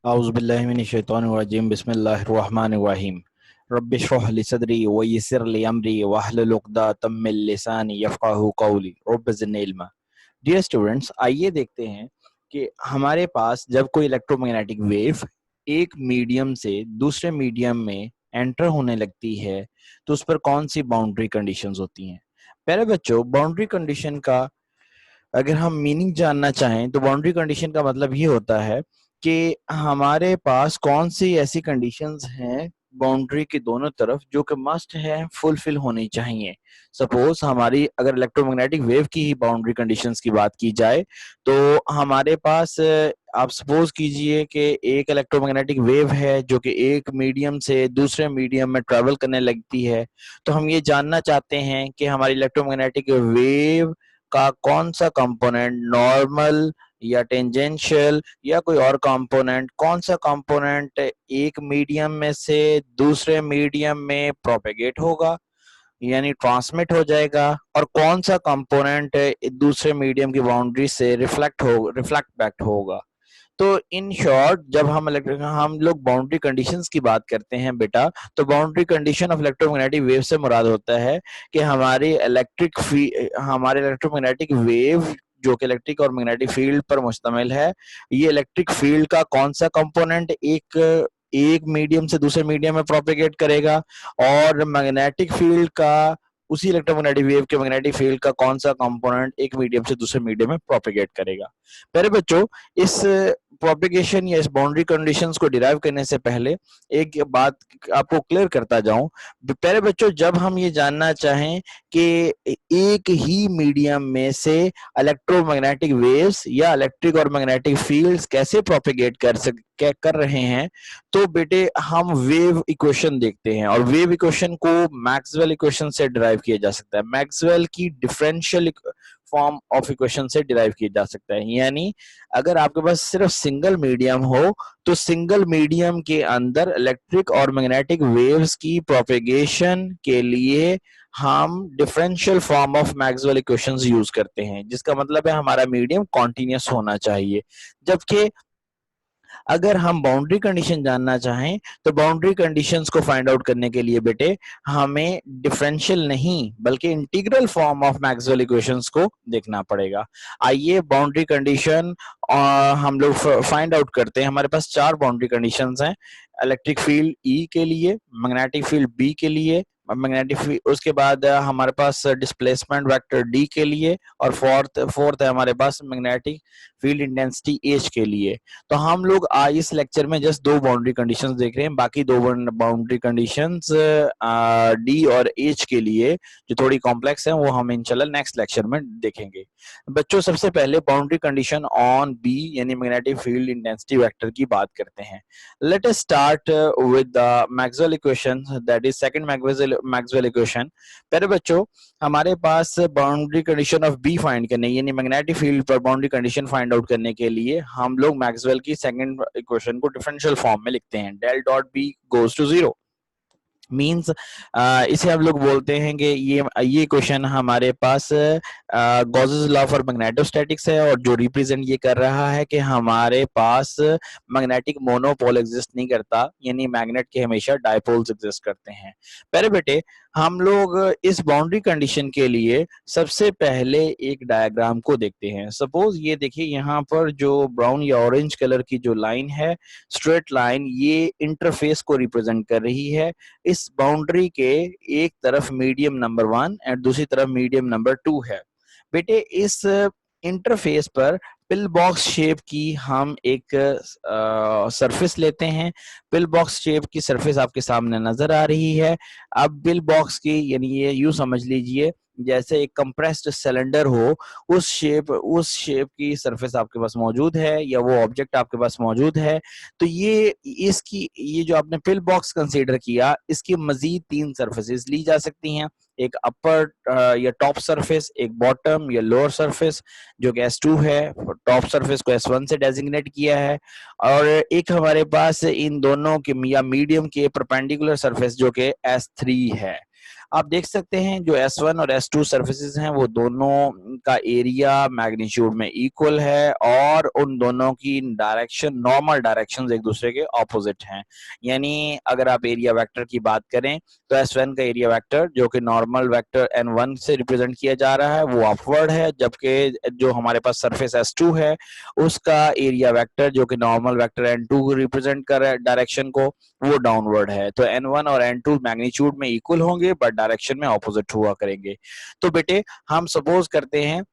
औज़ुबिल्लाहिमिनश्शैतानिर्रजीम बिस्मिल्लाहिर्रहमानिर्रहीम रब्बि इश्रह ली सदरी व यस्सिर ली अमरी वहलुल उक़दतम मिन लिसानी यफ़क़हू क़ौली रब्बि ज़िदनी इल्मा। डियर स्टूडेंट्स, आइए देखते हैं कि हमारे पास जब कोई इलेक्ट्रोमैग्नेटिक वेव एक मीडियम से दूसरे मीडियम में एंटर होने लगती है तो उस पर कौन सी बाउंड्री कंडीशंस होती हैं। प्यारे बच्चों, बाउंड्री कंडीशन का अगर हम मीनिंग जानना चाहें तो बाउंड्री कंडीशन का मतलब ये होता है कि हमारे पास कौन सी ऐसी कंडीशंस हैं बाउंड्री के दोनों तरफ जो कि मस्ट है फुलफिल होनी चाहिए। सपोज हमारी अगर इलेक्ट्रोमैग्नेटिक वेव की ही बाउंड्री कंडीशंस की बात की जाए तो हमारे पास आप सपोज कीजिए कि एक इलेक्ट्रोमैग्नेटिक वेव है जो कि एक मीडियम से दूसरे मीडियम में ट्रेवल करने लगती है। तो हम ये जानना चाहते हैं कि हमारी इलेक्ट्रोमैग्नेटिक वेव का कौन सा कंपोनेंट नॉर्मल या टेंजेंशियल या कोई और कंपोनेंट, कौन सा कंपोनेंट एक मीडियम में से दूसरे मीडियम में प्रोपेगेट होगा यानी ट्रांसमिट हो जाएगा, और कौन सा कंपोनेंट दूसरे मीडियम की बाउंड्री से रिफ्लेक्ट बैक होगा। तो इन शॉर्ट जब हम लोग बाउंड्री कंडीशंस की बात करते हैं बेटा, तो boundary condition of electromagnetic wave से मुराद होता है कि हमारे इलेक्ट्रोमैग्नेटिक वेव जो कि इलेक्ट्रिक और मैग्नेटिक फील्ड पर मुश्तमिल है, ये इलेक्ट्रिक फील्ड का कौन सा कंपोनेंट एक मीडियम से दूसरे मीडियम में प्रोपेगेट करेगा, और मैग्नेटिक फील्ड का उसी इलेक्ट्रोमैग्नेटिक वेव के मैग्नेटिक फील्ड का कौन सा कंपोनेंट एक मीडियम से दूसरे मीडियम में प्रोपेगेट करेगा। प्यारे बच्चों, इस प्रोपेगेशन या इस बाउंड्री कंडीशंस को डिराइव करने से पहले एक बात आपको क्लियर करता जाऊं। प्यारे बच्चों, जब हम ये जानना चाहें कि एक ही मीडियम में से इलेक्ट्रोमैग्नेटिक वेव्स या इलेक्ट्रिक और मैग्नेटिक फील्ड्स कैसे प्रोपेगेट कर रहे हैं, तो बेटे हम वेव इक्वेशन देखते हैं, और वेव इक्वेशन को मैक्सवेल इक्वेशन से डिराइव किया जा सकता है। मैक्सवेल की डिफरेंशियल फॉर्म ऑफ इक्वेशन से डिराइव किया जा सकता है। यानी अगर आपके पास सिर्फ सिंगल मीडियम हो तो सिंगल मीडियम के अंदर इलेक्ट्रिक और मैग्नेटिक वेव्स की प्रोपेगेशन के लिए हम differential form of Maxwell equations use करते हैं, जिसका मतलब है हमारा मीडियम कॉन्टिन्यूअस होना चाहिए। जबकि अगर हम बाउंड्री कंडीशन जानना चाहें तो बाउंड्री कंडीशंस को फाइंड आउट करने के लिए बेटे हमें डिफरेंशियल नहीं बल्कि integral form of Maxwell equations को देखना पड़ेगा। आइए बाउंड्री कंडीशन हम लोग फाइंड आउट करते हैं। हमारे पास चार बाउंड्री कंडीशंस हैं, इलेक्ट्रिक फील्ड ई के लिए, मैग्नेटिक फील्ड बी के लिए, मैग्नेटिक फील्ड, उसके बाद हमारे पास डिस्प्लेसमेंट वेक्टर डी के लिए, और फोर्थ है हमारे पास मैग्नेटिक फील्ड इंटेंसिटी एच के लिए। तो हम लोग इस लेक्चर में जस्ट दो बाउंड्री कंडीशंस देख रहे हैं, बाकी दो बाउंड्री कंडीशंस डी और एच के लिए जो थोड़ी कॉम्प्लेक्स है वो हम इंशाल्लाह नेक्स्ट लेक्चर में देखेंगे। बच्चों, सबसे पहले बाउंड्री कंडीशन ऑन बी यानी मैग्नेटिक फील्ड इंटेंसिटी वेक्टर की बात करते हैं। Let us start with the Maxwell equation, that is second Maxwell equation. पहले बच्चों, हमारे पास boundary condition of B find करने यानी मैग्नेटिक फील्ड पर बाउंड्री कंडीशन फाइंड आउट करने के लिए हम लोग मैक्सवेल की सेकंड इक्वेशन को डिफरेंशियल फॉर्म में लिखते हैं। Del dot B goes to zero means इसे हम लोग बोलते हैं कि ये क्वेश्चन हमारे पास गॉसेस लॉ फॉर मैग्नेटोस्टैटिक्स है, और जो रिप्रेजेंट ये कर रहा है कि हमारे पास मैग्नेटिक मोनोपोल एग्जिस्ट नहीं करता, यानी मैग्नेट के हमेशा डायपोल्स एग्जिस्ट करते हैं। पहले बेटे हम लोग इस बाउंड्री कंडीशन के लिए सबसे पहले एक डायग्राम को देखते हैं। सपोज ये देखिए, यहाँ पर जो ब्राउन या ऑरेंज कलर की जो लाइन है, स्ट्रेट लाइन, ये इंटरफेस को रिप्रेजेंट कर रही है। इस बाउंड्री के एक तरफ मीडियम नंबर 1 और दूसरी तरफ मीडियम नंबर 2 है। बेटे इस इंटरफेस पर पिल बॉक्स शेप की हम एक सरफेस लेते हैं। पिल बॉक्स शेप की सरफेस आपके सामने नजर आ रही है। अब पिल बॉक्स की यानी ये यूं समझ लीजिए जैसे एक कंप्रेस्ड सिलेंडर हो, उस शेप की सरफेस आपके पास मौजूद है, या वो ऑब्जेक्ट आपके पास मौजूद है। तो ये जो आपने पिल बॉक्स कंसीडर किया, इसकी मजीद 3 सरफेसेस ली जा सकती हैं। एक अपर या टॉप सरफेस, एक बॉटम या लोअर सरफेस जो कि S2 है, टॉप सरफेस को S1 से डेजिग्नेट किया है, और एक हमारे पास इन दोनों के या मीडियम के परपेंडिकुलर सरफेस जो कि S3 है। आप देख सकते हैं जो S1 और S2 सर्फेसिस हैं वो दोनों का एरिया मैग्नीट्यूड में इक्वल है और उन दोनों की डायरेक्शन नॉर्मल डायरेक्शंस एक दूसरे के ऑपोजिट हैं। यानी अगर आप एरिया वेक्टर की बात करें तो S1 का एरिया वेक्टर जो कि नॉर्मल वेक्टर N1 से रिप्रेजेंट किया जा रहा है वो अपवर्ड है, जबकि जो हमारे पास सरफेस S2 है उसका एरिया वेक्टर जो कि नॉर्मल वेक्टर N2 को रिप्रेजेंट कर रहा है डायरेक्शन को, वो डाउनवर्ड है। तो N1 और N2 मैग्नीट्यूड में इक्वल होंगे बट डायरेक्शन में ऑपोजिट हुआ करेंगे। तो बेटे हम सपोज करते हैं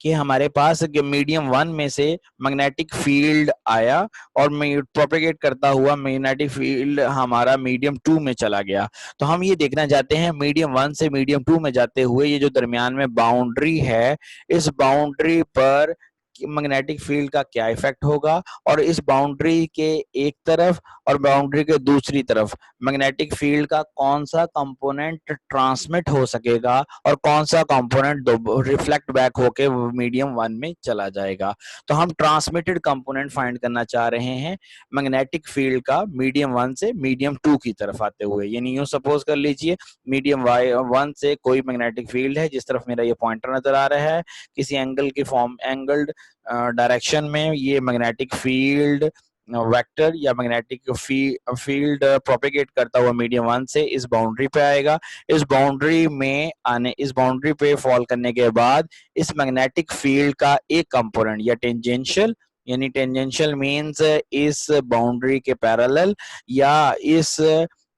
कि हमारे पास मीडियम 1 में से मैग्नेटिक फील्ड आया और प्रोपेगेट करता हुआ मैग्नेटिक फील्ड हमारा मीडियम 2 में चला गया। तो हम ये देखना चाहते हैं मीडियम 1 से मीडियम 2 में जाते हुए ये जो दरमियान में बाउंड्री है, इस बाउंड्री पर मैग्नेटिक फील्ड का क्या इफेक्ट होगा और इस बाउंड्री के एक तरफ और बाउंड्री के दूसरी तरफ मैग्नेटिक फील्ड का कौन सा कंपोनेंट ट्रांसमिट हो सकेगा और कौन सा कंपोनेंट रिफ्लेक्ट बैक होके मीडियम 1 में चला जाएगा। तो हम ट्रांसमिटेड कंपोनेंट फाइंड करना चाह रहे हैं मैग्नेटिक फील्ड का मीडियम 1 से मीडियम 2 की तरफ आते हुए। यानी यूं सपोज कर लीजिए मीडियम 1 से कोई मैग्नेटिक फील्ड है जिस तरफ मेरा ये पॉइंटर नजर आ रहा है, किसी एंगल की फॉर्म एंगल्ड डायरेक्शन में ये मैग्नेटिक फील्ड वेक्टर या मैग्नेटिक फील्ड प्रोपेगेट करता हुआ मीडियम 1 से इस बाउंड्री पे आएगा। इस बाउंड्री पे फॉल करने के बाद इस मैग्नेटिक फील्ड का एक कंपोनेंट या टेंजेंशियल, यानी टेंजेंशियल मींस इस बाउंड्री के पैरेलल या इस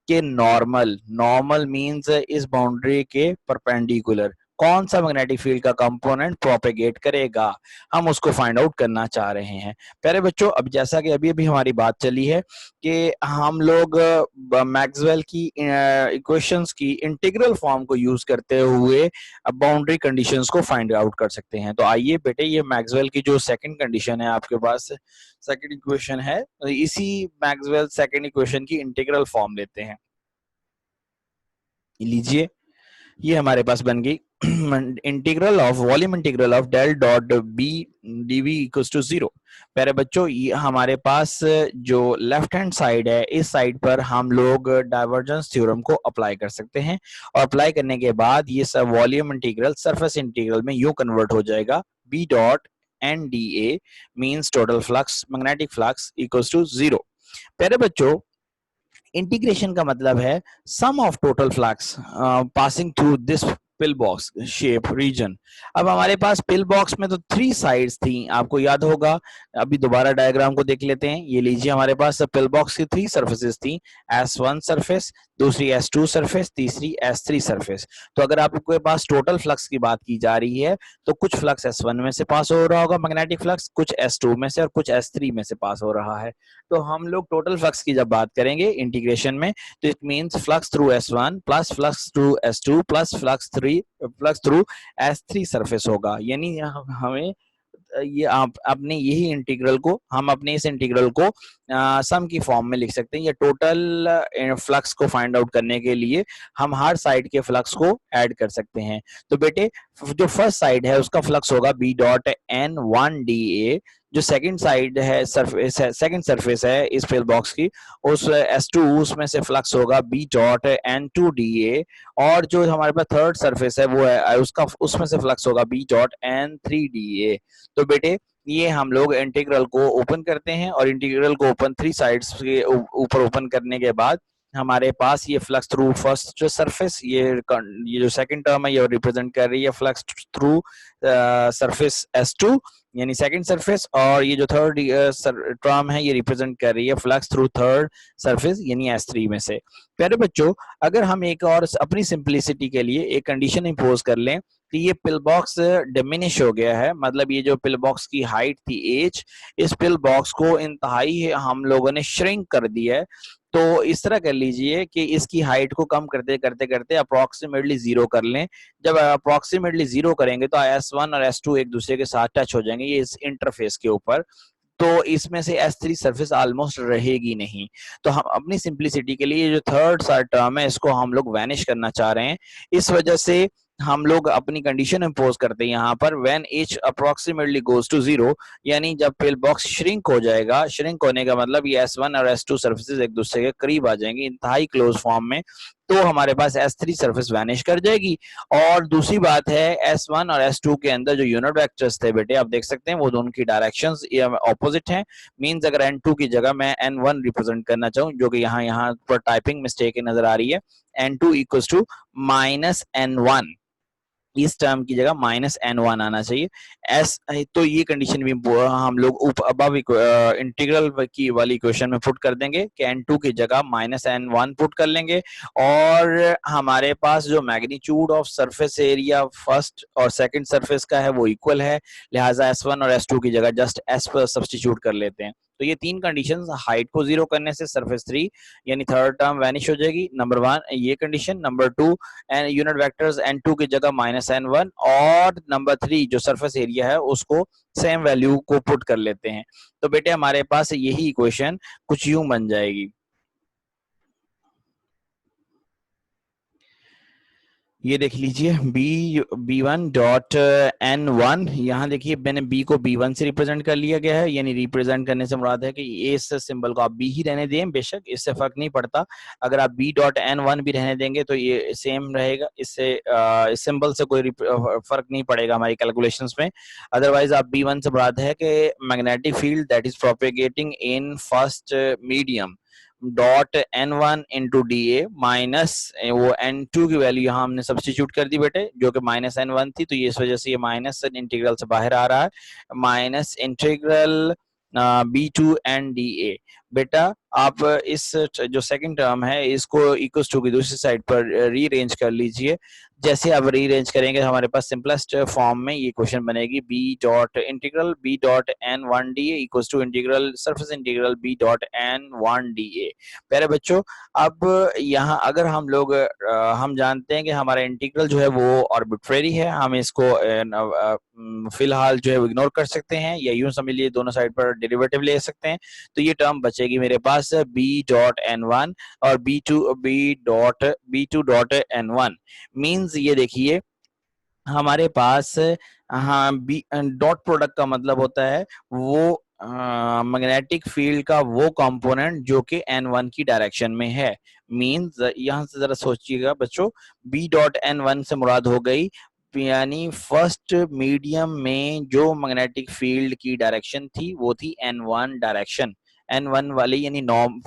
के नॉर्मल मींस इस बाउंड्री के परपेंडिकुलर कौन सा मैग्नेटिक फील्ड का कंपोनेंट प्रोपेगेट करेगा, हम उसको फाइंड आउट करना चाह रहे हैं। प्यारे बच्चों, अब जैसा कि अभी हमारी बात चली है कि हम लोग मैक्सवेल की इक्वेशंस की इंटीग्रल फॉर्म को यूज करते हुए बाउंड्री कंडीशंस को फाइंड आउट कर सकते हैं। तो आइए बेटे ये मैक्सवेल की जो सेकंड कंडीशन है आपके पास, सेकंड इक्वेशन है, इसी मैक्सवेल सेकंड इक्वेशन की इंटीग्रल फॉर्म लेते हैं। लीजिए ये हमारे पास बन गई integral of volume integral of del dot B d V equals to 0। प्यारे बच्चों ये हमारे पास जो लेफ्ट हैंड साइड है इस साइड पर हम लोग डाइवर्जेंस थ्योरम को अप्लाई कर सकते हैं और अप्लाई करने के बाद ये सब वॉल्यूम इंटीग्रल सरफेस इंटीग्रल में यूं कन्वर्ट हो जाएगा B dot N D A means total flux magnetic flux equals to 0। प्यारे बच्चों इंटीग्रेशन का मतलब है sum of total flux passing through this pill box shape region. अब हमारे पास पिल बॉक्स में तो 3 साइड्स थी, आपको याद होगा, अभी दोबारा डायग्राम को देख लेते हैं। ये लीजिए हमारे पास पिल बॉक्स की 3 सर्फेसेस थी, S1 सरफेस, दूसरी S2 सरफेस, तीसरी S3 सरफेस। तो अगर आपके पास टोटल फ्लक्स की बात की जा रही है तो कुछ फ्लक्स S1 में से पास हो रहा होगा मैग्नेटिक फ्लक्स, कुछ S2 में से और कुछ S3 में से पास हो रहा है। तो हम लोग टोटल फ्लक्स की जब बात करेंगे इंटीग्रेशन में तो it means flux through S1 plus flux through S2 plus flux through S3 surface होगा। यानी हमें ये आप अपने यही इंटीग्रल को हम अपने इस इंटीग्रल को सम की फॉर्म में लिख सकते हैं। या टोटल फ्लक्स को फाइंड आउट करने के लिए हम हर साइड के फ्लक्स को ऐड कर सकते हैं। तो बेटे जो फर्स्ट साइड है उसका फ्लक्स होगा B dot N one D A, जो सेकंड साइड है सेकंड सरफेस है इस फिल बॉक्स की उस S2 उसमें से फ्लक्स होगा B dot N two D A, और जो हमारे पास थर्ड सरफेस है वो है उसका उसमें से फ्लक्स होगा B dot N three D A. तो बेटे ये हम लोग इंटीग्रल को ओपन करते हैं और इंटीग्रल को ओपन 3 साइड्स के ऊपर ओपन करने के बाद हमारे पास ये फ्लक्स थ्रू फर्स्ट सरफेस, ये जो सेकंड टर्म है ये रिप्रेजेंट कर रही है फ्लक्स थ्रू सरफेस S2 यानी सेकंड सरफेस, और ये जो थर्ड टर्म है ये रिप्रेजेंट कर रही है फ्लक्स थ्रू थर्ड सरफेस यानी S3 में से। प्यारे बच्चों अगर हम एक और अपनी सिंपलिसिटी के लिए एक कंडीशन इंपोज कर लें कि ये पिल बॉक्स डिमिनिश हो गया है, मतलब ये जो पिल बॉक्स की हाइट थी h, इस पिल बॉक्स को इंतहाई हम लोगों ने श्रिंक कर दिया है। तो इस तरह कर लीजिए कि इसकी हाइट को कम करते करते करते अप्रोक्सीमेटली 0 कर लें। जब अप्रोक्सीमेटली 0 करेंगे तो S1 और S2 एक दूसरे के साथ टच हो जाएंगे ये इस इंटरफेस के ऊपर, तो इसमें से S3 सरफेस ऑलमोस्ट रहेगी नहीं। तो हम अपनी सिंपलिसिटी के लिए जो थर्ड टर्म है इसको हम लोग वैनिश करना चाह रहे हैं। इस वजह से हम लोग अपनी कंडीशन इंपोज करते हैं यहाँ पर when h approximately goes to 0, यानी जब पिल बॉक्स श्रिंक हो जाएगा, श्रिंक होने का मतलब ये S1 और S2 सर्फेसेस एक दूसरे के करीब आ जाएंगे इंतहाई क्लोज फॉर्म में, तो हमारे पास S3 सरफेस वैनिश कर जाएगी। और दूसरी बात है S1 और S2 के अंदर जो यूनिट वेक्टर्स थे बेटे, आप देख सकते हैं वो दोनों की डायरेक्शंस ऑपोजिट हैं। मींस अगर N2 की जगह मैं N1 रिप्रेजेंट करना चाहूँ, जो कि यहाँ पर टाइपिंग मिस्टेक नजर आ रही है, N2 इक्वल्स टू -N1, इस टर्म की जगह -N1 आना चाहिए। एस तो ये कंडीशन भी हम लोग अबव इंटीग्रल की वाली इक्वेशन में पुट कर देंगे कि N2 की जगह -N1 पुट कर लेंगे। और हमारे पास जो magnitude of surface area first और सेकंड सरफेस का है वो इक्वल है, लिहाजा S1 और S2 की जगह जस्ट S पर सब्स्टिट्यूट कर लेते हैं। तो ये तीन कंडीशंस, हाइट को 0 करने से सरफेस 3 यानी थर्ड टर्म वैनिश हो जाएगी, नंबर 1 ये condition. Number 2 and unit vectors N2 की जगह -N1, और नंबर 3 जो सरफेस एरिया है उसको सेम वैल्यू को पुट कर लेते हैं। तो बेटे हमारे पास यही इक्वेशन कुछ यूं बन जाएगी। ये देख लीजिए B1.N1, यहाँ देखिए मैंने B को B1 से रिप्रेजेंट कर लिया गया है, यानी रिप्रेजेंट करने से मुराद है कि इस सिंबल को आप B ही रहने दें, बेशक इससे फर्क नहीं पड़ता। अगर आप B.N1 भी रहने देंगे तो ये सेम रहेगा, इससे इस सिंबल से कोई फर्क नहीं पड़ेगा हमारी कैलकुलेशंस में। अदरवाइज आप B1 से मुराद है कि magnetic field that is propagating in first medium .N1 into DA minus वो N2 की वैल्यू यहाँ हमने सब्स्टिट्यूट कर दी बेटे, जो कि -N1 थी, तो ये इस वजह से ये माइनस इंटीग्रल से बाहर आ रहा है, माइनस इंटीग्रल B2 NdA। बेटा आप इस जो सेकंड टर्म है इसको इक्वल्स टू की दूसरी साइड पर रीअरेंज कर लीजिए। जैसे आप रीअरेंज करेंगे हमारे पास सिंपलेस्ट फॉर्म में ये क्वेश्चन बनेगी B.N1dA equals to integral surface integral B.N1dA। प्यारे बच्चों, अब यहाँ अगर हम लोग हम जानते हैं कि हमारा इंटीग्रल जो है वो आर्बिट्रेरी है, हम इसको फिलहाल जो है इग्नोर कर सकते हैं या यूं समझ लिए दोनों साइड पर डेरिवेटिव ले सकते हैं। तो ये टर्म बचेगी मेरे पास B.N1 और B2.N1। मींस ये देखिए हमारे पास हाँ बी डॉट प्रोडक्ट का मतलब होता है वो मैग्नेटिक फील्ड का वो कंपोनेंट जो कि N1 की डायरेक्शन में है। मींस यहाँ से जरा सोचिएगा बच्चों, B.N1 से मुराद हो गई यानी फर्स्ट मीडियम में जो मैग्नेटिक फील्ड की डायरेक्शन थी वो थी N1 डायरेक्शन, N1 वाली यानी नॉर्म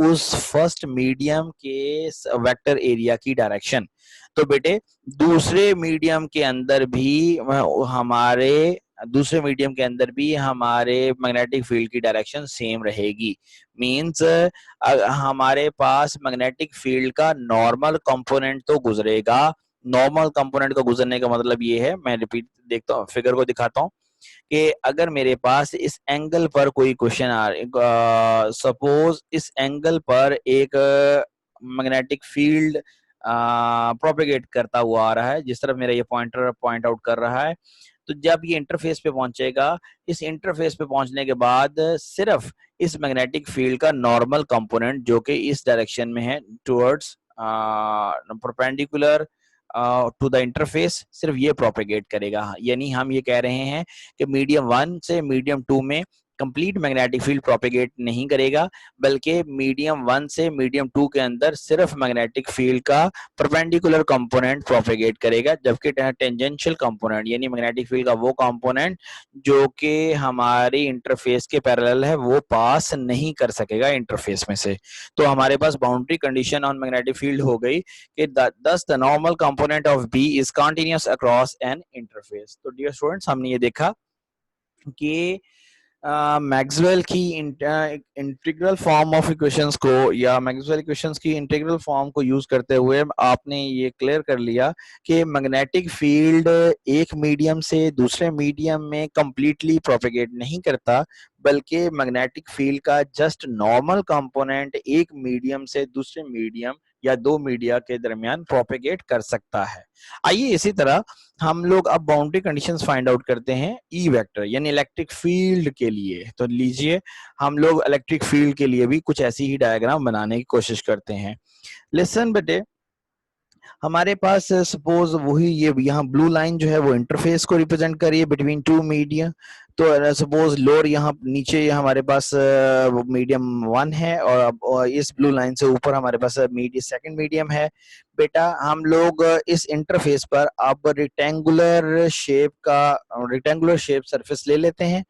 उस फर्स्ट मीडियम के वेक्टर एरिया की डायरेक्शन। तो बेटे दूसरे मीडियम के अंदर भी हमारे मैग्नेटिक फील्ड की डायरेक्शन सेम रहेगी। मींस हमारे पास मैग्नेटिक फील्ड का नॉर्मल कंपोनेंट तो गुजरेगा। नॉर्मल कंपोनेंट को गुजरने का मतलब ये है, मैं रिपीट देखता हूँ, फिगर को दिखाता हूँ कि अगर मेरे पास इस एंगल पर कोई क्वेश्चन सपोज इस एंगल पर एक मैग्नेटिक फील्ड प्रोपेगेट करता हुआ आ रहा है, जिस तरफ मेरा ये पॉइंटर पॉइंट आउट कर रहा है, तो जब ये इंटरफेस पे पहुंचेगा, इस इंटरफेस पे पहुंचने के बाद सिर्फ इस मैग्नेटिक फील्ड का नॉर्मल कंपोनेंट जो कि इस डायरेक्शन में है towards perpendicular to the interface, सिर्फ ये प्रोपेगेट करेगा। यानी हम ये कह रहे हैं कि मीडियम 1 से मीडियम 2 में कंप्लीट मैग्नेटिक फील्ड प्रोपेगेट नहीं करेगा, बल्कि मीडियम 1 से मीडियम 2 के अंदर सिर्फ मैग्नेटिक फील्ड का परपेंडिकुलर कंपोनेंट प्रोपेगेट करेगा, जबकि टेंजेंशियल कंपोनेंट यानी मैग्नेटिक फील्ड का वो कंपोनेंट जो कि हमारे इंटरफेस के पैरेलल है वो पास नहीं कर सकेगा इंटरफेस में से। तो हमारे पास boundary condition on magnetic field हो गई कि thus the normal component of B is continuous across an interface। तो डियर स्टूडेंट्स, हमने ये देखा कि मैक्सवेल की इंटीग्रल फॉर्म ऑफ इक्वेशंस को या मैक्सवेल इक्वेशंस की इंटीग्रल फॉर्म को यूज करते हुए आपने ये क्लियर कर लिया कि मैग्नेटिक फील्ड एक मीडियम से दूसरे मीडियम में कंप्लीटली प्रोपेगेट नहीं करता, बल्कि मैग्नेटिक फील्ड का जस्ट नॉर्मल कंपोनेंट एक मीडियम से दूसरे मीडियम या दो मीडिया के दरमियान प्रोपेगेट कर सकता है। आइए इसी तरह हम लोग अब बाउंड्री कंडीशंस फाइंड आउट करते हैं ई वेक्टर यानी इलेक्ट्रिक फील्ड के लिए। तो लीजिए हम लोग इलेक्ट्रिक फील्ड के लिए भी कुछ ऐसी ही डायग्राम बनाने की कोशिश करते हैं। लिसन बेटे, हमारे पास सपोज वही ये यहाँ ब्लू लाइन जो है वो इंटरफेस को रिप्रेजेंट कर रही है बिटवीन टू मीडिया। तो सपोज लोअर यहाँ नीचे हमारे पास मीडियम 1 है, और इस ब्लू लाइन से ऊपर हमारे पास सेकंड मीडियम है। बेटा हम लोग इस इंटरफेस पर अब रिटेंगुलर शेप सरफेस ले लेते हैं,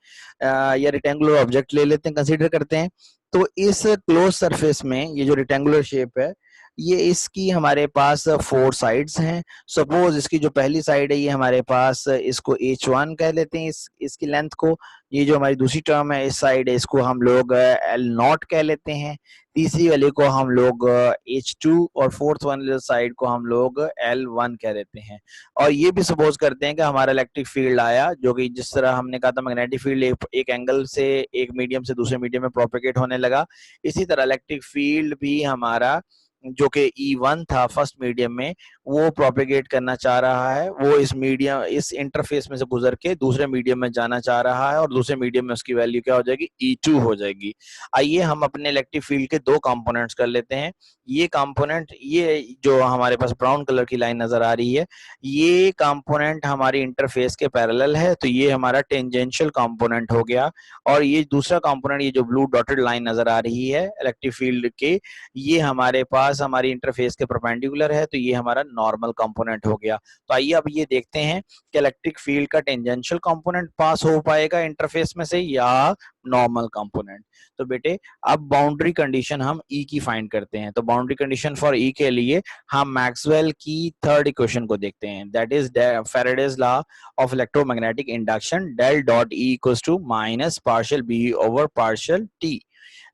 या रिटेंगुलर ऑब्जेक्ट ले लेते हैं, कंसीडर करते हैं। तो इस क्लोज सरफेस में ये जो रिटेंगुलर शेप है, ये इसकी हमारे पास 4 साइड्स हैं। सपोज इसकी जो पहली साइड है ये हमारे पास इसको H1 कह लेते हैं, इसकी लेंथ को। ये जो हमारी दूसरी टर्म है इस साइड है, इसको हम लोग L0 कह लेते हैं। तीसरी वाले को हम लोग H2, और फोर्थ वाले साइड को हम लोग L1 कह देते हैं। और ये भी सपोज करते हैं कि हमारा इलेक्ट्रिक फील्ड आया, जो कि जिस तरह हमने कहा था मैग्नेटिक फील्ड एक एंगल से एक मीडियम से दूसरे मीडियम में प्रोपेगेट होने लगा, इसी तरह इलेक्ट्रिक फील्ड भी हमारा जो कि E1 था फर्स्ट मीडियम में, वो प्रोपेगेट करना चाह रहा है। वो इस इंटरफेस में से गुजर के दूसरे मीडियम में जाना चाह रहा है, और दूसरे मीडियम में उसकी वैल्यू क्या हो जाएगी, E2 हो जाएगी। आइए हम अपने इलेक्ट्रिक फील्ड के 2 कंपोनेंट्स कर लेते हैं। ये कंपोनेंट, ये जो हमारे पास ब्राउन कलर की लाइन नजर आ रही है, ये कंपोनेंट हमारी इंटरफेस के पैरेलल है, तो ये हमारा टेंजेंशियल कंपोनेंट हो गया। और ये दूसरा कंपोनेंट, ये जो ब्लू डॉटेड लाइन नजर आ रही है इलेक्ट्रिक फील्ड के, ये हमारे पास हमारी इंटरफेस के परपेंडिकुलर है, तो ये हमारा नॉर्मल कंपोनेंट हो गया। तो आइए अब ये देखते हैं कि इलेक्ट्रिक फील्ड का टेंजेंशियल कंपोनेंट पास हो पाएगा इंटरफेस में से या नॉर्मल कंपोनेंट। तो बेटे अब बाउंड्री कंडीशन हम ई की फाइंड करते हैं। तो बाउंड्री कंडीशन फॉर ई के लिए हम मैक्सवेल की थर्ड इक्वेशन को देखते हैं, that is Faraday's law of electromagnetic induction, del dot E equals to minus partial B over partial T.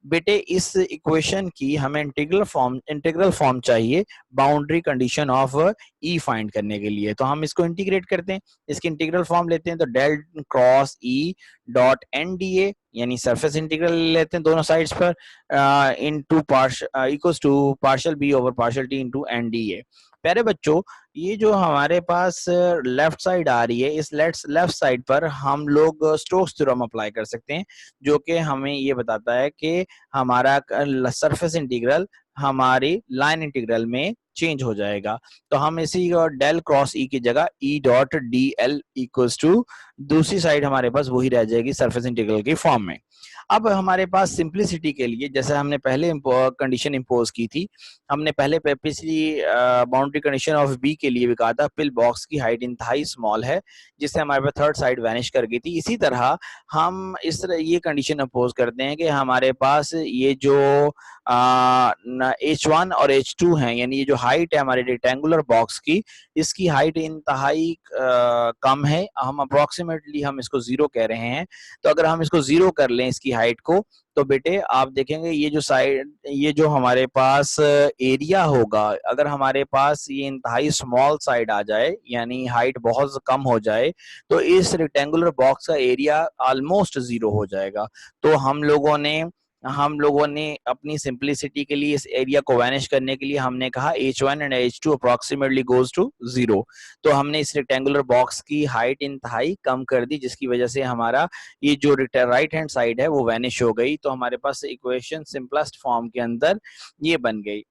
बेटे इस इक्वेशन की हमें इंटीग्रल फॉर्म चाहिए boundary condition of E find करने के लिए। तो हम इसको इंटीग्रेट करते हैं, इसकी इंटीग्रल फॉर्म लेते हैं। तो del cross E dot N D A, यानी सरफेस इंटीग्रल लेते हैं दोनों साइड्स पर, into equals to partial B over partial T into N D A. प्यारे बच्चों, ये जो हमारे पास लेफ्ट साइड आ रही है, इस लेफ्ट साइड पर हम लोग स्टोक्स थ्योरम अप्लाई कर सकते हैं, जो कि हमें ये बताता है कि हमारा सरफेस इंटीग्रल हमारी लाइन इंटीग्रल में चेंज हो जाएगा। तो हम इसी डेल क्रॉस ई की जगह E dot D L equals to दूसरी साइड हमारे पास वही रह जाएगी सरफेस इंटीग्रल की फॉर्म में। अब हमारे पास सिंप्लिसिटी के लिए, जैसे हमने पहले कंडीशन इंपोज की थी, हमने पहले पिछली बाउंड्री कंडीशन ऑफ बी के लिए भी कहा था पिल बॉक्स की हाइट इंतहाई स्मॉल है, जिससे हमारे पास थर्ड साइड वैनिश कर गई थी। इसी तरह हम इस तरह ये कंडीशन इंपोज करते हैं कि हमारे पास ये जो H1 और H2 हैं, यानी ये जो हाइट है हमारे रेक्टेंगुलर बॉक्स की, इसकी हाइट इंतहाई कम है। हम अप्रोक्सीमेटली हम इसको 0 कह रहे हैं। तो अगर हम इसको 0 कर लें इसकी हाइट को, तो बेटे आप देखेंगे ये जो हमारे पास एरिया होगा, अगर हमारे पास ये इंतहाई स्मॉल साइड आ जाए, यानी हाइट बहुत कम हो जाए, तो इस रेक्टेंगुलर बॉक्स का एरिया ऑलमोस्ट 0 हो जाएगा। तो हम लोगों ने अपनी सिंपलिसिटी के लिए इस एरिया को वैनिश करने के लिए हमने कहा H1 and H2 approximately goes to 0। तो हमने इस रेक्टेंगुलर बॉक्स की हाइट इंतहाई कम कर दी, जिसकी वजह से हमारा ये जो राइट हैंड साइड है वो वैनिश हो गई। तो हमारे पास इक्वेशन सिंपलेस्ट फॉर्म के अंदर ये बन गई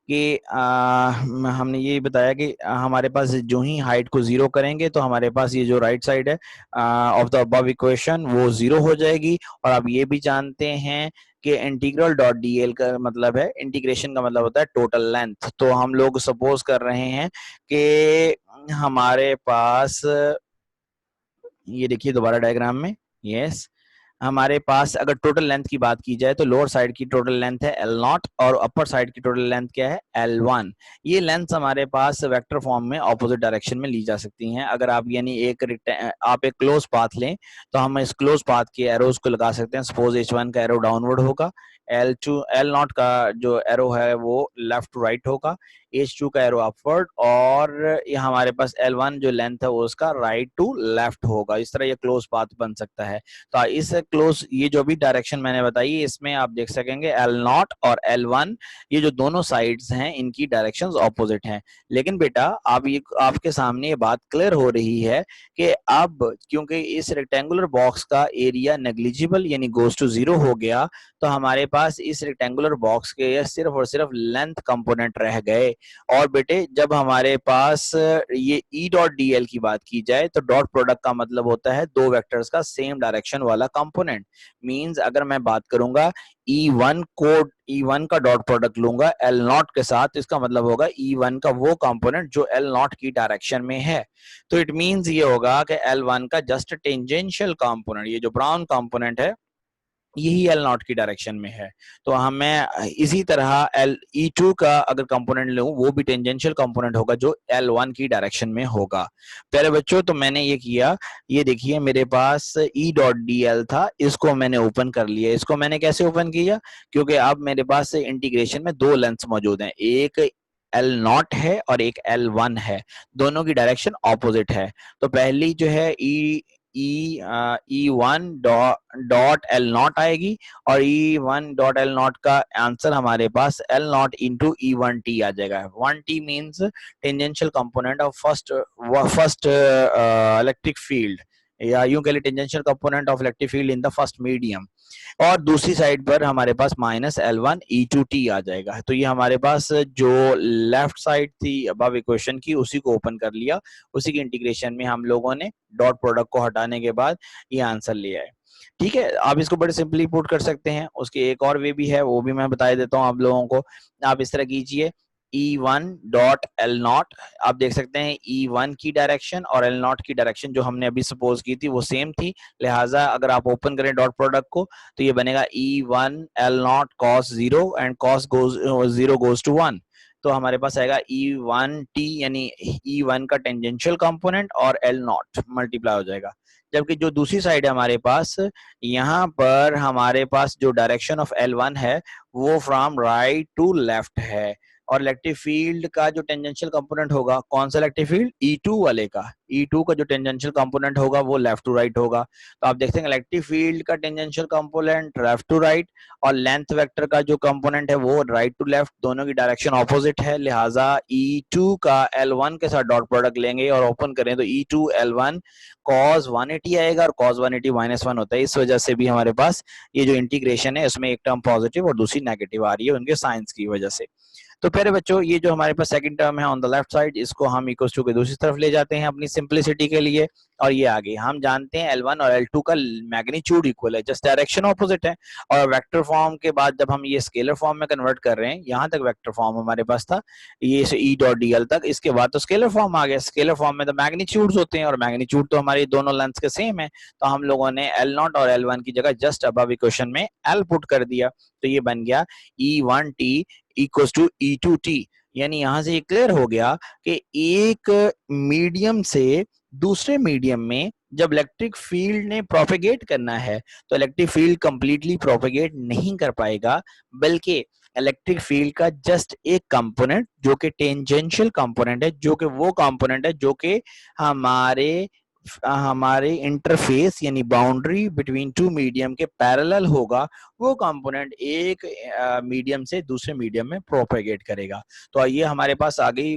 कि हमने ये बताया कि हमारे पास जो ही हाइट को 0 करेंगे, तो हमारे पास ये जो राइट साइड है ऑफ द अबव इक्वेशन वो 0 हो जाएगी। और आप ये भी जानते हैं कि इंटीग्रल डॉट डीएल का मतलब है, इंटीग्रेशन का मतलब होता है टोटल लेंथ। तो हम लोग सपोज कर रहे हैं कि हमारे पास, ये देखिए दोबारा डायग्राम में, यस, हमारे पास अगर टोटल लेंथ की बात की जाए तो लोअर साइड की टोटल लेंथ है L0 और अपर साइड की टोटल लेंथ क्या है, L1। ये लेंथ हमारे पास वेक्टर फॉर्म में ऑपोजिट डायरेक्शन में ली जा सकती हैं। अगर आप यानी आप एक क्लोज पाथ लें, तो हम इस क्लोज पाथ के एरोज को लगा सकते हैं। सपोज H1 का एरो डाउनवर्ड होगा, L0 का जो एरो है वो लेफ्ट टू राइट होगा, H2 का एरो अपवर्ड, और ये हमारे पास L1 जो लेंथ है वो उसका राइट टू लेफ्ट होगा। इस तरह ये क्लोज पाथ बन सकता है। तो इस क्लोज, ये जो भी डायरेक्शन मैंने बताई, इसमें आप देख सकेंगे L0 और L1 ये जो दोनों साइड्स हैं इनकी डायरेक्शंस ऑपोजिट हैं। लेकिन बेटा आपके सामने ये बात क्लियर हो रही है कि अब क्योंकि इस रेक्टेंगुलर बॉक्स का एरिया नेग्लिजिबल यानी गोज टू 0 हो गया, तो हमारे पास इस रेक्टेंगुलर बॉक्स के सिर्फ और सिर्फ लेंथ कंपोनेंट रह गए। और बेटे जब हमारे पास ये ई डॉट डी एल की बात की जाए तो डॉट प्रोडक्ट का मतलब होता है दो वेक्टर्स का सेम डायरेक्शन वाला कंपोनेंट। मींस अगर मैं बात करूंगा ई वन का डॉट प्रोडक्ट लूंगा एल नॉट के साथ, तो इसका मतलब होगा ई वन का वो कंपोनेंट जो एल नॉट की डायरेक्शन में है। तो इट मींस ये होगा कि एल वन का जस्ट टेंजेंशियल कंपोनेंट, ये जो ब्राउन कंपोनेंट है, यही एल नॉट की डायरेक्शन में है। तो हमें इसी तरह एल ई टू का अगर कंपोनेंट लूं वो भी टेंजेंशियल कंपोनेंट होगा जो एल वन की डायरेक्शन में होगा। प्यारे बच्चों, तो मैंने ये किया, ये देखिए मेरे पास ई डॉट डी एल था, इसको मैंने ओपन कर लिया। इसको मैंने कैसे ओपन किया, क्योंकि अब मेरे पास इंटीग्रेशन में दो लेंथ्स मौजूद हैं, एक एल नॉट है और एक एल वन है, दोनों की डायरेक्शन ऑपोजिट है। तो पहली जो है E one dot L naught आएगी और E one dot L naught का आंसर हमारे पास L naught into E one T आ जाएगा। One T means tangential component of first electric field, या यूं कह ली tangential component of electric field in the first medium. और दूसरी साइड पर हमारे पास minus L one E two T आ जाएगा। तो ये हमारे पास जो लेफ्ट साइड थी अबव इक्वेशन की उसी को ओपन कर लिया, उसी की इंटीग्रेशन में हम लोगों ने डॉट प्रोडक्ट को हटाने के बाद ये आंसर लिया है। ठीक है, आप इसको बड़े सिंपली पुट कर सकते हैं। उसके एक और वे भी है, वो भी मैं बता देता हूँ आप लोगों को। आप इस तरह कीजिए, ई वन डॉट एल नॉट, आप देख सकते हैं ई वन की डायरेक्शन और एल नॉट की डायरेक्शन जो हमने अभी सपोज की थी वो सेम थी, लिहाजा अगर आप ओपन करें डॉट प्रोडक्ट को तो ये बनेगा E one L naught cos zero and cos zero goes to one. तो हमारे पास आएगा ई वन टी, यानी ई वन का टेंजेंशियल कंपोनेंट और एल नॉट मल्टीप्लाई हो जाएगा। जबकि जो दूसरी साइड है हमारे पास, यहाँ पर हमारे पास जो डायरेक्शन ऑफ एल वन है वो फ्रॉम राइट टू लेफ्ट है, और इलेक्ट्रिक फील्ड का जो टेंजेंशियल कंपोनेंट होगा, कौन सा इलेक्ट्रिक फील्ड, ई2 वाले का, ई2 का जो टेंजेंशियल कंपोनेंट होगा वो लेफ्ट टू राइट होगा। तो आप देखते हैं इलेक्ट्रिक फील्ड का tangential component left to right और लेंथ वेक्टर का जो कंपोनेंट है वो राइट टू लेफ्ट, दोनों की डायरेक्शन ऑपोजिट है। लिहाजा ई2 का एल1 के साथ डॉट प्रोडक्ट लेंगे और ओपन करें तो ई2 एल1 cos 180 आएगा, और cos 180 -1 होता है। इस वजह से भी हमारे पास ये जो इंटीग्रेशन है उसमें एक टर्म पॉजिटिव और दूसरी नेगेटिव आ रही है उनके साइंस की वजह से। तो प्यारे बच्चों, ये जो हमारे पास सेकंड टर्म है ऑन द लेफ्ट साइड, इसको हम इक्वल टू के दूसरी तरफ ले जाते हैं अपनी सिंपलिसिटी के लिए, और ये आगे हम जानते हैं L1 और L2 का मैग्नीट्यूड इक्वल है, जस्ट डायरेक्शन ऑपोजिट है। और वेक्टर फॉर्म के बाद जब हम ये स्केलर फॉर्म में कन्वर्ट कर रहे हैं, यहाँ तक वेक्टर फॉर्म हमारे पास था, ये से ई डॉट डी एल तक, इसके बाद तो स्केलर फॉर्म आ गया। स्केलर फॉर्म में तो मैग्नीट्यूड्स होते हैं और मैग्नीट्यूड तो हमारी दोनों लेंथ के सेम है, तो हम लोगों ने एल नॉट और L1 की जगह जस्ट अबव इक्वेशन में L पुट कर दिया, तो ये बन गया E1T इक्वल्स टू E2T। यानी यहां से ये क्लियर हो गया कि एक मीडियम से दूसरे मीडियम में जब इलेक्ट्रिक फील्ड ने प्रोपेगेट करना है तो इलेक्ट्रिक फील्ड कंप्लीटली प्रोपेगेट नहीं कर पाएगा, बल्कि इलेक्ट्रिक फील्ड का जस्ट एक कंपोनेंट जो कि टेंजेंशियल कंपोनेंट है, जो कि वो कंपोनेंट है जो कि हमारे हमारे इंटरफेस यानी बाउंड्री बिटवीन टू मीडियम के पैरेलल होगा, वो कंपोनेंट एक मीडियम से दूसरे मीडियम में प्रोपेगेट करेगा। तो ये हमारे पास आ गई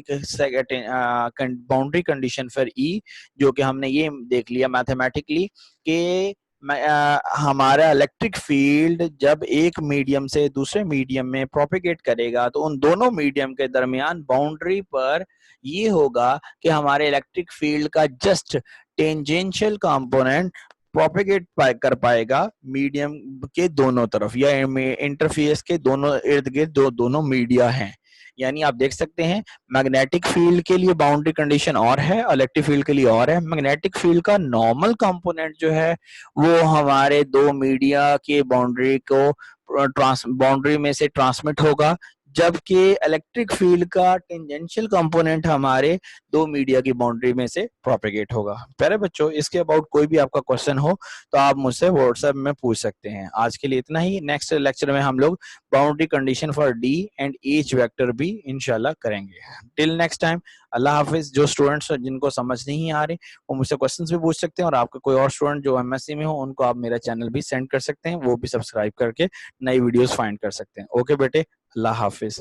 बाउंड्री कंडीशन फॉर ई, जो कि हमने ये देख लिया मैथमेटिकली कि हमारा इलेक्ट्रिक फील्ड जब एक मीडियम से दूसरे मीडियम में प्रोपेगेट करेगा तो उन दोनों मीडियम के दरमियान बाउंड्री पर ये होगा कि हमारे इलेक्ट्रिक फील्ड का जस्ट टेंजेंशियल कंपोनेंट प्रोपेगेट कर पाएगा मीडियम के दोनों तरफ, या इंटरफेस के दोनों इर्द गिर्द दोनों मीडिया हैं। यानी आप देख सकते हैं मैग्नेटिक फील्ड के लिए बाउंड्री कंडीशन और है, इलेक्ट्रिक फील्ड के लिए और है। मैग्नेटिक फील्ड का नॉर्मल कंपोनेंट जो है वो हमारे दो मीडिया के बाउंड्री को बाउंड्री में से ट्रांसमिट होगा, जबकि इलेक्ट्रिक फील्ड का टेंजेंशियल कंपोनेंट हमारे दो मीडिया की बाउंड्री में से प्रोपेगेट होगा। प्यारे बच्चों, इसके अबाउट कोई भी आपका क्वेश्चन हो तो आप मुझसे व्हाट्सएप में पूछ सकते हैं। आज के लिए इतना ही। नेक्स्ट लेक्चर में हम लोग boundary condition for D and H vector भी इंशाल्लाह करेंगे। टिल नेक्स्ट टाइम, अल्लाह हाफिज। जो स्टूडेंट्स जिनको समझ नहीं आ रहे वो मुझसे क्वेश्चंस भी पूछ सकते हैं, और आपके कोई और स्टूडेंट जो एमएससी में हो उनको आप मेरा चैनल भी सेंड कर सकते हैं, वो भी सब्सक्राइब करके नई वीडियोस फाइंड कर सकते हैं। ओके बेटे, अल्लाह हाफिज।